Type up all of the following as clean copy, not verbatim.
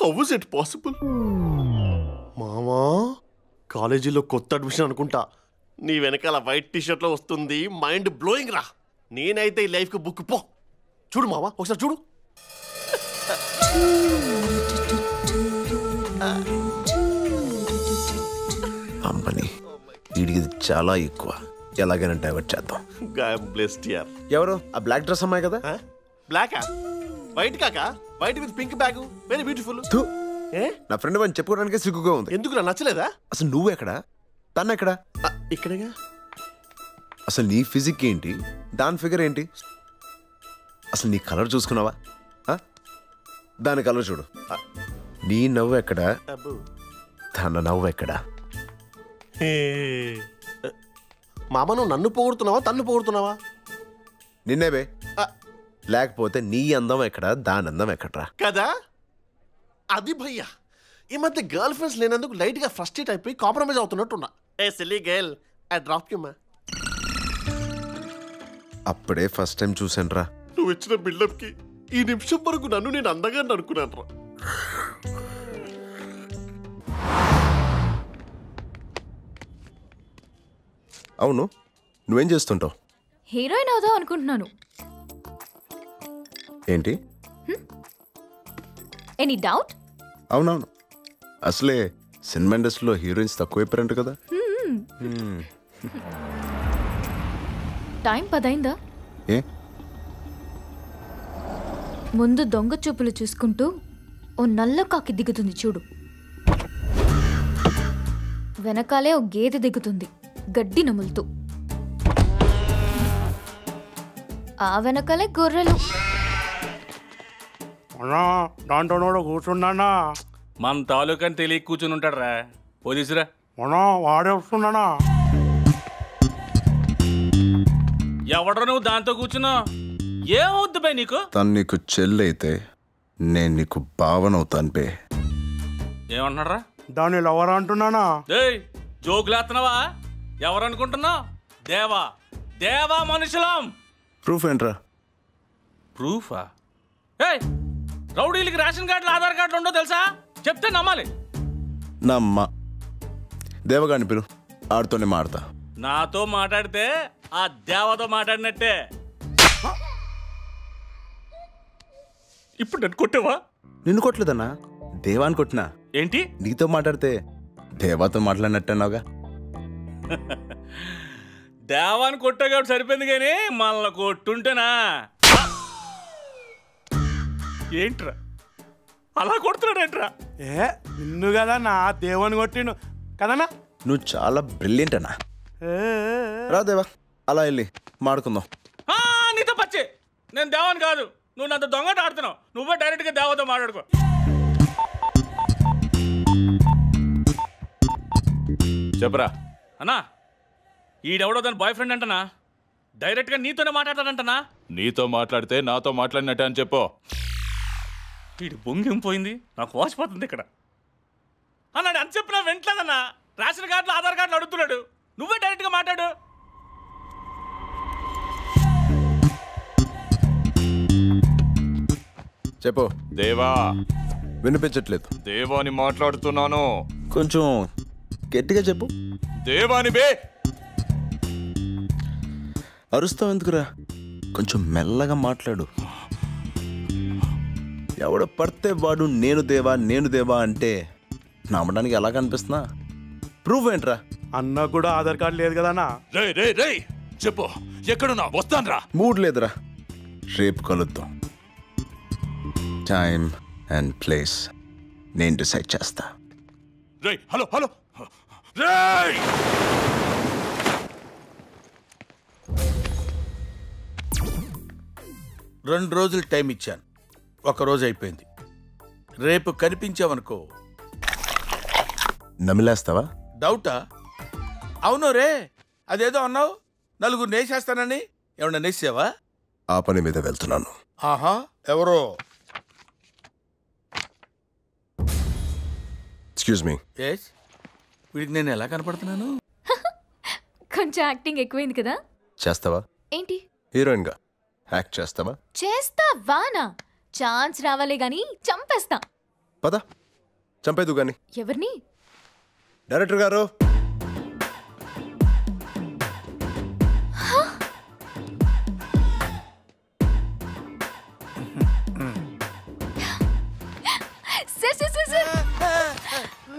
How is it possible? మామా కాలేజీలో కొత్త అడ్మిషన్ అనుకుంటా, నీ వెనకాల వైట్ టీషర్ట్లో వస్తుంది. మైండ్ బ్లోయింగ్ రా. నేనైతే ఈ లైఫ్కి బుక్ పో. చూడు మామా, ఒకసారి చూడు. అమ్మని వీడికి చాలా ఎక్కువ. ఎలాగైనా డైవర్ట్ చేద్దాం. ఎవరు ఆ బ్లాక్ డ్రెస్ అమ్మాయి కదా? బ్లాకా? వైట్ కాకా? White with pink bag, very beautiful. నా ఫ్రెండ్ అని చెప్పుకోవడానికి సిగ్గుగా ఉంది. ఎందుకు నచ్చలేదా? అసలు నువ్వు ఎక్కడా, తను ఎక్కడా? ఇక్కడేగా. అసలు నీ ఫిజిక్ ఏంటి, దాని ఫిగర్ ఏంటి? అసలు నీ కలర్ చూసుకున్నావా? దాని కలర్ చూడు. నీ నవ్వు ఎక్కడా, తన నవ్వు ఎక్కడా? మామ నువ్వు నన్ను పొగుడుతున్నావా తన్ను పొగుడుతున్నావా? నిన్నేబే. లేకపోతే నీ అందం ఎక్కడా, దాని అందం ఎక్కడ్రా కదా? అది భయ్యా, ఈ మధ్య గర్ల్ ఫ్రెండ్స్ లేనందుకు లైట్ గా ఫ్రస్ట్రేట్ అయిపోయి కాంప్రమైజ్ అవుతున్నట్టున్నా. A silly girl, I drop you మా. అప్పుడే ఫస్ట్ టైం చూసాను రా. నువ్వు ఇచ్చిన బిల్డప్ కి ఈ నిమిషం వరకు నన్ను నేను అందంగా అనుకున్నాను రా. అవును, నువ్వేం చేస్తుంటావు? హీరోయిన్ అవుదాం అనుకుంటున్నాను. ఏంటి? Any doubt? అవునవును, అసలే సినిమా ఇండస్ట్రీలో హీరోయిన్స్ తక్కువైపోయారంట కదా. టైం 10 అయిందా? ఏ ముందు దొంగ చూపులు చూసుకుంటూ ఓ నల్ల కాకి దిగుతుంది చూడు. వెనకాలే ఓ గేదె దిగుతుంది గడ్డి నములుతూ. ఆ వెనకాలే గొర్రెలు. దాంట్లో కూర్చున్నానా? మన తాలూకని తెలియ కూర్చుని ఉంటాడు రా. పోలీసురా వాడే వస్తున్నానా? ఎవడరా నువ్వు దాంతో కూర్చున్నా? ఏమవుద్దు బే నీకు? తను నీకు చెల్లైతే నేను నీకు భావనవుతాను బే. ఏమంటున్నారా? దాన్ని లవర్ అంటున్నానా? జోకులేస్తున్నావా? ఎవరనుకుంటున్నావు? దేవా దేవా మనుషులం. ప్రూఫ్ ఏంట్రా? ప్రూఫా? రౌడీలకి రేషన్ కార్డులు ఆధార్ కార్డులు ఉండో తెలుసా? చెప్తే నమ్మాలి. నమ్మ దేవగాడిని పిలు, ఆడుతోనే మాడతా. నాతో మాట్లాడితే ఆ దేవతో మాట్లాడినట్టే. ఇప్పుడు నన్ను కొట్టావా? నిన్ను కొట్టలేదన్నా, దేవాన్ని కొట్టినా. ఏంటి? నీతో మాట్లాడితే దేవాతో మాట్లాడినట్టన్నావుగా. దేవాన్ని కొట్టా కాబట్టి సరిపోయింది, కానీ మనల్ని కొట్టుంటేనా? ఏంట్రా అలా కొడుతున్నాడేంట్రా? నిన్ను కదా నా దేవాన్ని కొట్టిను కదనా? నువ్వు చాలా బ్రిలియంట్ అన్నా. రా దేవా, అలా వెళ్ళి మాడుకుందాం. నీతో పచ్చి నేను దేవాన్ని కాదు. నువ్వు నాతో దొంగట ఆడుతున్నావు. నువ్వే డైరెక్ట్గా దేవతో మాట్లాడుకో. చెప్పరా అన్నా, ఈడెవడో దాని బాయ్ ఫ్రెండ్ అంటనా? డైరెక్ట్గా నీతోనే మాట్లాడతాడంటనా? నీతో మాట్లాడితే నాతో మాట్లాడినట్టే అని చెప్పు. వీడి బొంగేం పోయింది, నాకు వాసిపోతుంది ఇక్కడ అన్నాడు. అని చెప్పినా వెంటలేదన్నా. రేషన్ కార్డులు ఆధార్ కార్డులు అడుగుతున్నాడు. నువ్వే డైరెక్ట్గా మాట్లాడు. చెప్పు. దేవా. వినిపించట్లేదు. దేవాని మాట్లాడుతున్నాను. కొంచెం గట్టిగా చెప్పు. దేవాని బే. అరుస్తావు ఎందుకురా? కొంచెం మెల్లగా మాట్లాడు. ఎవడ పడితే వాడు నేను దేవా అంటే నమ్మడానికి ఎలా కనిపిస్తున్నా? ప్రూఫ్ ఏంట్రా? అన్న కూడా ఆధార్ కార్డు లేదు కదన్నా. చెప్పు, ఎక్కడున్నా? వస్తాను రా. మూడ్ లేదురా, రేపు కలుద్దాం. టైం అండ్ ప్లేస్ నేను డిసైడ్ చేస్తా. Hello hello. 2 రోజులు టైం ఇచ్చాను, 1 రోజు అయిపోయింది. రేపు కనిపించావనుకో నమిలేస్తావా? డౌటా? అవును రే, అదేదో అన్నావు, 4 నేసేస్తానని. ఏమన్నా నేసావా? ఆ పని మీద వెళ్తున్నాను. ఆహా, ఎవరో? Excuse me. ఎస్, వీడికి నేను ఎలా కనపడుతున్నాను? కొంచెం యాక్టింగ్ ఎక్కువైంది కదా. చేస్తావా? ఏంటి? హీరోయిన్ గా యాక్ట్ చేస్తావా? చేస్తావానా? ఛాన్స్ రావాలే గాని చంపేస్తా. పద చంపేదు కానీ. ఎవరిని? డైరెక్టర్ గారు.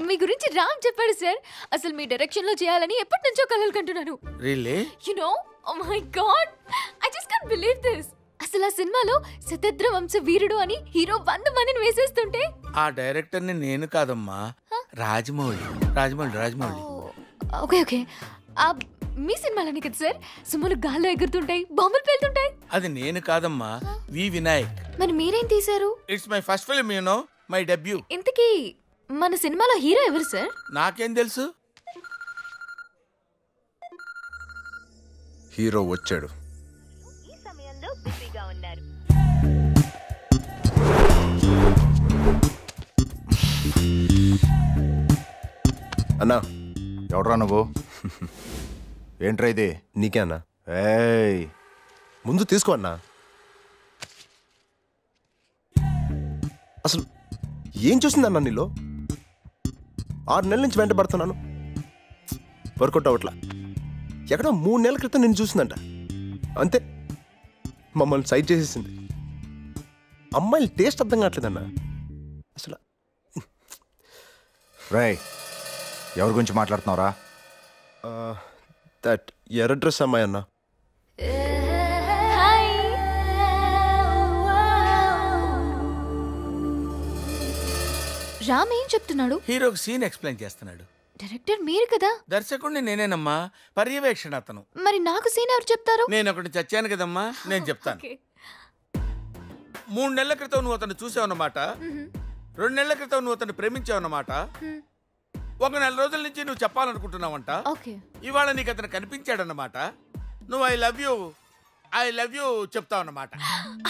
మీ గురించి రామ్ చెప్పాడు సార్. అసలు మీ డైరెక్షన్ లో చేయాలని ఎప్పటి నుంచో కలలు కంటున్నాను. Really? You know, oh my God, I just can't believe this. అసలు ఆ సినిమాలో శతద్ర వంశ వీరుడు అని హీరో 100 మందిని వేసేస్తుంటే ఆ డైరెక్టర్ ని నేను కాదమ్మా, రాజమౌళి. రాజమౌళి. Okay okay. మీ సినిమాలని కదా సార్ సుమ్ములు గాల్లో ఎగురుతుంటాయి, బాంబులు పేలుతుంటాయి. అది నేను కాదమ్మా, వి వినాయక్. మరి మీరేం తీశారు? It's my first film, you know, my debut. ఇంతకీ మన సినిమాలో హీరో ఎవరు సార్? నాకేం తెలుసు? హీరో వచ్చాడు. అన్నా. ఎవడ్రా నువ్వు? ఏంట్రా ఇది? నీకే అన్నా. ఏయ్, ముందు తీసుకో అన్నా. అసలు ఏం చూసిందన్నా నీలో? 6 నెలల నుంచి వెంట పడుతున్నాను, వర్కౌట్ అవట్లా. ఎక్కడో 3 నెలల క్రితం నేను చూసిందంట, అంతే మమ్మల్ని సైడ్ చేసేసింది. అమ్మాయిల టేస్ట్ అర్థం కావట్లేదన్నా అసలు. రేయ్, ఎవరి గురించి మాట్లాడుతున్నావురా? దట్ ఎర్ర డ్రెస్ అమ్మాయి అన్నా. రామ్ ఏం చెప్తున్నాడు? హీరోకి సీన్ ఎక్స్ప్లెయిన్ చేస్తున్నాడు. డైరెక్టర్ మీరు కదా? దర్శకుడిని నేనేనమ్మా, పర్యవేక్షణ అతను. మరి నాకు సీన్ ఎవరు చెప్తారు? నేను ఒకటి చచ్చాను కదమ్మా, నేను చెప్తాను. 3 నెలల క్రితం నువ్వు అతను చూసావన్నమాట. 2 నెలల క్రితం నువ్వు అతను ప్రేమించావన్నమాట. 1 నెల రోజుల నుంచి నువ్వు చెప్పాలనుకుంటున్నావంట. ఇవాళ నీకు అతను కనిపించాడన్నమాట. నువ్వు ఐ లవ్ యూ చెప్తావన్నమాట.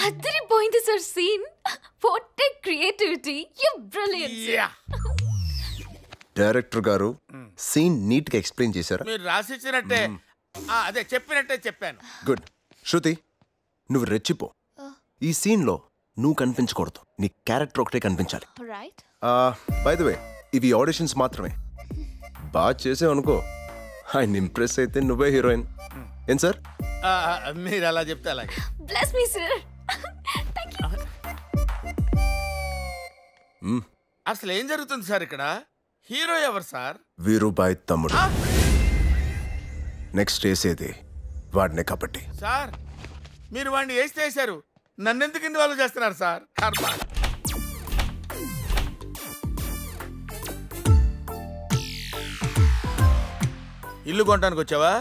అదిరిపోయింది sir scene. What a creativity, you brilliant. Director గారు సీన్ నీట్ గా ఎక్స్ప్లెయిన్ చేశారా? మీరు రాసిచ్చినట్టే, అదే చెప్పినట్టే చెప్పాను. గుడ్. శృతి, నువ్వు రెచ్చిపో. ఈ సీన్ లో నువ్వు కనిపించకూడదు, నీ క్యారెక్టర్ ఒకటే కనిపించాలి. బై ద వే, ఇవి ఆడిషన్స్ మాత్రమే. బాగా చేసావు అనుకో, ఆయన ఇంప్రెస్ అయితే నువ్వే హీరోయిన్. ఏం సార్? మీరు అలా చెప్తే అలాగే. Bless me sir. అసలు ఏం జరుగుతుంది సార్ ఇక్కడ? హీరో ఎవరు సార్? వీరుబాయ్ తమ్ముడు. నెక్స్ట్ వేసేది వాడినే కాబట్టి. సార్, మీరు వాడిని వేసారు, నన్నెందుకు ఇన్వాల్వ్ చేస్తున్నారు సార్? కర్మ. ఇల్లు కొనడానికి వచ్చావా?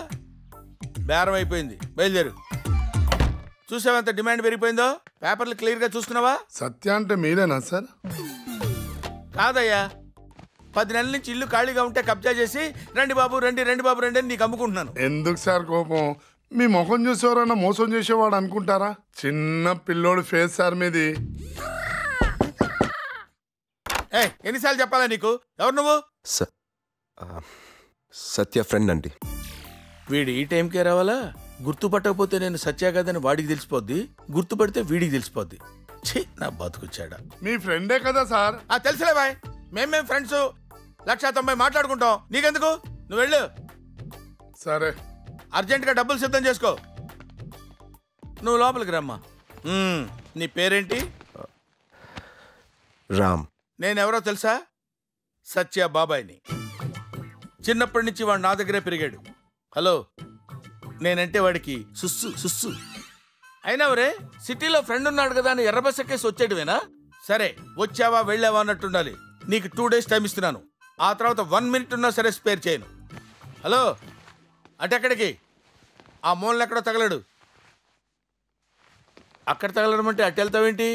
బేరం అయిపోయింది, బయలుదేరు. చూసావా డిమాండ్ పెరిగిపోయిందో? పేపర్లు క్లియర్ గా చూసుకున్నావా? సత్య అంటే మీరేనా సార్? కాదయ్యా, 10 నెలల నుంచి ఇల్లు ఖాళీగా ఉంటే కబ్జా చేసి రండి బాబు రండి అని నీకు అమ్ముకుంటున్నాను. ఎందుకు సార్ కోపం? మీ ముఖం చూసేవారన్నా మోసం చేసేవాడు అనుకుంటారా? చిన్న పిల్లోడు ఫేస్ సార్ మీది. ఎన్నిసార్లు చెప్పాలా నీకు? ఎవరు నువ్వు? సత్య ఫ్రెండ్ అండి. వీడు ఈ టైంకే రావాలా? గుర్తుపట్టకపోతే నేను సత్య కదని వాడికి తెలిసిపోద్ది, గుర్తుపడితే వీడికి తెలిసిపోద్ది. ఛీ, నా బతుకుచ్చాడా. మీ ఫ్రెండే కదా సార్? తెలుసులే బాయ్, మేమేం ఫ్రెండ్స్ 190 మాట్లాడుకుంటాం, నీకెందుకు? నువ్వు వెళ్ళు. సరే, అర్జెంటుగా డబ్బులు సిద్ధం చేసుకో. నువ్వు లోపలికి రమ్మా. నీ పేరేంటి? రామ్. నేనెవరో తెలుసా? సత్య బాబాయ్ని. చిన్నప్పటి నుంచి వాడు నా దగ్గరే పెరిగాడు. హలో, నేనంటే వాడికి సుస్సు. అయినా వరే, సిటీలో ఫ్రెండ్ ఉన్నాడు కదా అని ఎర్ర బస్ ఎక్కేసి వచ్చేటివేనా? సరే, వచ్చావా వెళ్ళావా అన్నట్టుండాలి. నీకు 2 days టైం ఇస్తున్నాను. ఆ తర్వాత 1 minute ఉన్నా సరే స్పేర్ చేయను. హలో, అటెక్కడికి? ఆ మూలను ఎక్కడో తగలడు. అక్కడ తగలడం అంటే అటు వెళ్తావేంటి?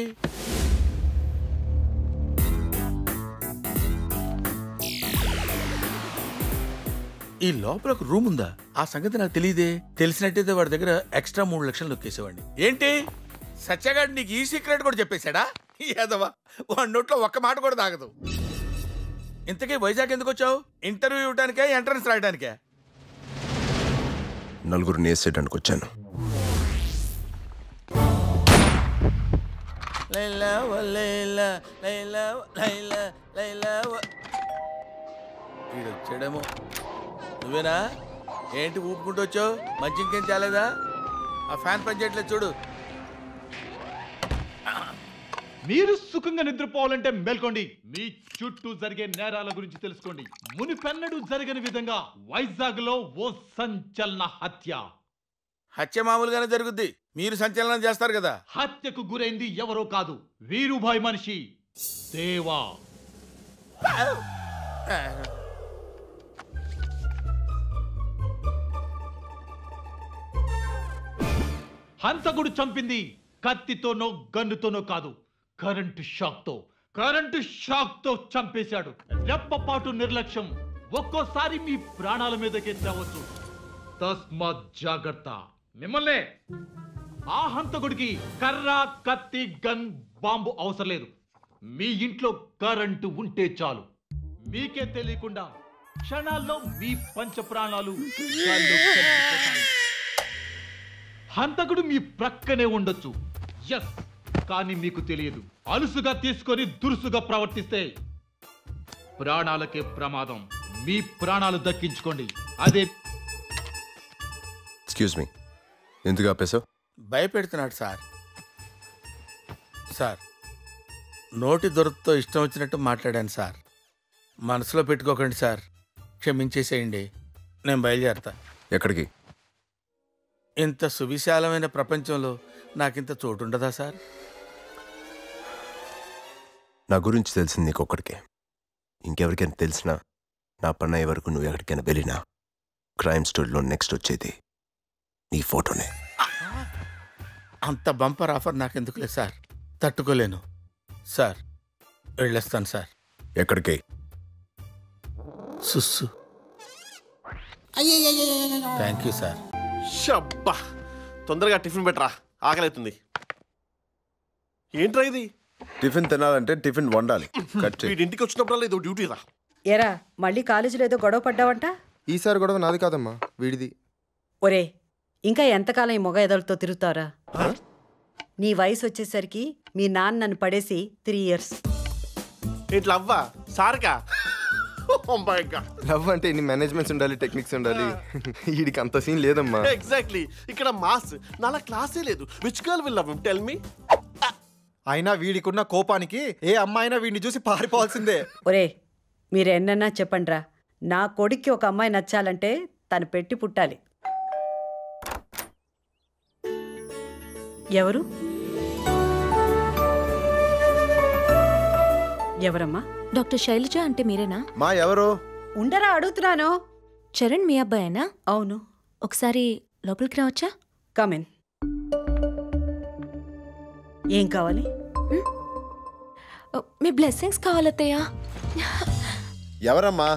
ఈ లోపల ఒక రూమ్ ఉందా? ఆ సంగతి నాకు తెలియదే. తెలిసినట్టయితే వాడి దగ్గర ఎక్స్ట్రా 3 లక్షలు నొక్కేసేవాడిని. ఏంటి సత్యగాడు నీకు ఈ సీక్రెట్ కూడా చెప్పేశాడా? ఏదవా, వాడి నోట్లో ఒక్క మాట కూడా తాగదు. ఇంతకీ వైజాగ్ ఎందుకు వచ్చావు? ఇంటర్వ్యూ ఇవ్వడానికే, ఎంట్రన్స్ రాయడానికే? నలుగురు నేసేయడానికి వచ్చాను. లైలా ఓ లైలా లైలా ఓ లైలా లైలా ఓ. వీడొచ్చాడేమో. నువ్వేనా? ఏంటి ఊపుకుంటూ వచ్చావు? మంచి ఇంకేం చాలేదా? ఆ ఫ్యాన్ పనిచేయట్లేదు చూడు. మీరు సుఖంగా నిద్రపోవాలంటే మేల్కోండి. మీ చుట్టూ జరిగే నేరాల గురించి తెలుసుకోండి. మునిపెన్నడూ జరగని విధంగా వైజాగ్ లో ఓ సంచలన హత్య. హత్య మామూలుగానే జరుగుద్ది, మీరు సంచలనం చేస్తారు కదా. హత్యకు గురైంది ఎవరో కాదు, వీరుభాయ్ మనిషి దేవా. హంతకుడు చంపింది కత్తితోనో గన్నుతోనో కాదు, కరెంటు షాక్ తో చంపేశాడు. రెప్పపాటు నిర్లక్ష్యం ఒక్కోసారి మీ ప్రాణాల మీదకే తేవచ్చు. తస్మాత్ జాగ్రత్త. మిమ్మల్నే ఆ హంతకుడికి కర్ర, కత్తి, గన్, బాంబు అవసరం లేదు. మీ ఇంట్లో కరెంటు ఉంటే చాలు. మీకే తెలియకుండా క్షణాల్లో మీ పంచ ప్రాణాలు గాల్లో కలిసిపోతాయి. హంతకుడు మీ ప్రక్కనే ఉండొచ్చు, ఎస్, కానీ మీకు తెలియదు. అలుసుగా తీసుకొని దురుసుగా ప్రవర్తిస్తే ప్రాణాలకే ప్రమాదం. మీ ప్రాణాలు దక్కించుకోండి. అదే. ఎక్స్క్యూజ్ మీ, ఎందుకు ఆపేశావు? భయపెడుతున్నాడు సార్. సార్, నోటి దొరతో ఇష్టం వచ్చినట్టు మాట్లాడాను సార్. మనసులో పెట్టుకోకండి సార్, క్షమించేసేయండి. నేను బయలుదేరతా. ఎక్కడికి? ఇంత సువిశాలమైన ప్రపంచంలో నాకింత చోటు ఉండదా సార్? నా గురించి తెలిసింది నీకొక్కడికే. ఇంకెవరికైనా తెలిసినా నా పని అయ్యే వరకు నువ్వు ఎక్కడికైనా వెళ్ళినా క్రైమ్ స్టోరీలో నెక్స్ట్ వచ్చేది నీ ఫోటోనే. అంత బంపర్ ఆఫర్ నాకెందుకులే సార్, తట్టుకోలేను సార్. వెళ్ళేస్తాను సార్. ఎక్కడికి? సుస్సు. Thank you sir. షబ్బా, తొందరగా టిఫిన్ పెట్టరా, ఆకలి అవుతుంది. ఏంట్రా ఇది? టిఫిన్ తినాలంటే టిఫిన్ వండాలి. ఇంటికి వచ్చినప్పుడు ఏదో డ్యూటీ రా. ఎరా, మళ్ళీ కాలేజీలో ఏదో గొడవ పడ్డావంట? ఈసారి గొడవ నాది కాదమ్మా, వీడిది. ఒరే, ఇంకా ఎంతకాలం ఈ మొగ ఎదలతో తిరుగుతారా? నీ వయసు వచ్చేసరికి మీ నాన్న నన్ను పడేసి 3 years. ఇట్లా అవ్వా సార్కా? లవ్ అంటే ఇన్ని మేనేజ్మెంట్స్ ఉండాలి, టెక్నిక్స్ ఉండాలి. వీడికి అంత సీన్ లేదమ్మా. ఎగ్జాక్ట్లీ, ఇక్కడ మాస్ నాలా క్లాసే లేదు. Which girl will love him, tell me. అయినా వీడికున్న కోపానికి ఏ అమ్మాయినా వీడిని చూసి పారిపోవాల్సిందే. ఒరే, మీరెన్నన్నా చెప్పండ్రా, నా కొడుక్కి ఒక అమ్మాయి నచ్చాలంటే తను పెట్టి పుట్టాలి. ఎవరు? ఎవరమ్మా? డాక్టర్ శైలజ అంటే మీరేనా? మా ఎవరు? ఉండరా, అడుగుతున్నాను. చరణ్ మీ అబ్బాయేనా? అవును. ఒకసారి లోపలికి రావచ్చా? కమిన్. ఏం కావాలి? మీ బ్లెస్సింగ్స్ కావాలత్తయ్యా. ఎవరమ్మా?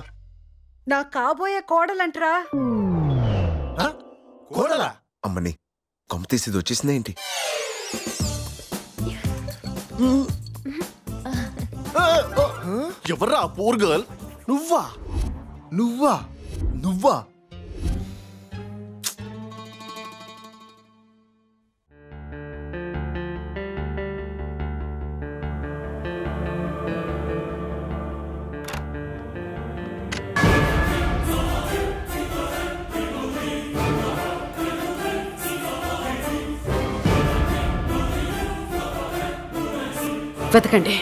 నా కాబోయే కోడలంటరా. కోడలా? అమ్మని కొమ్మ తీసేది వచ్చేసిందా ఏంటి? ఎవర్రా పూర్ గర్ల్? నువ్వా? నువ్వా? నువ్వా? వెతకండి.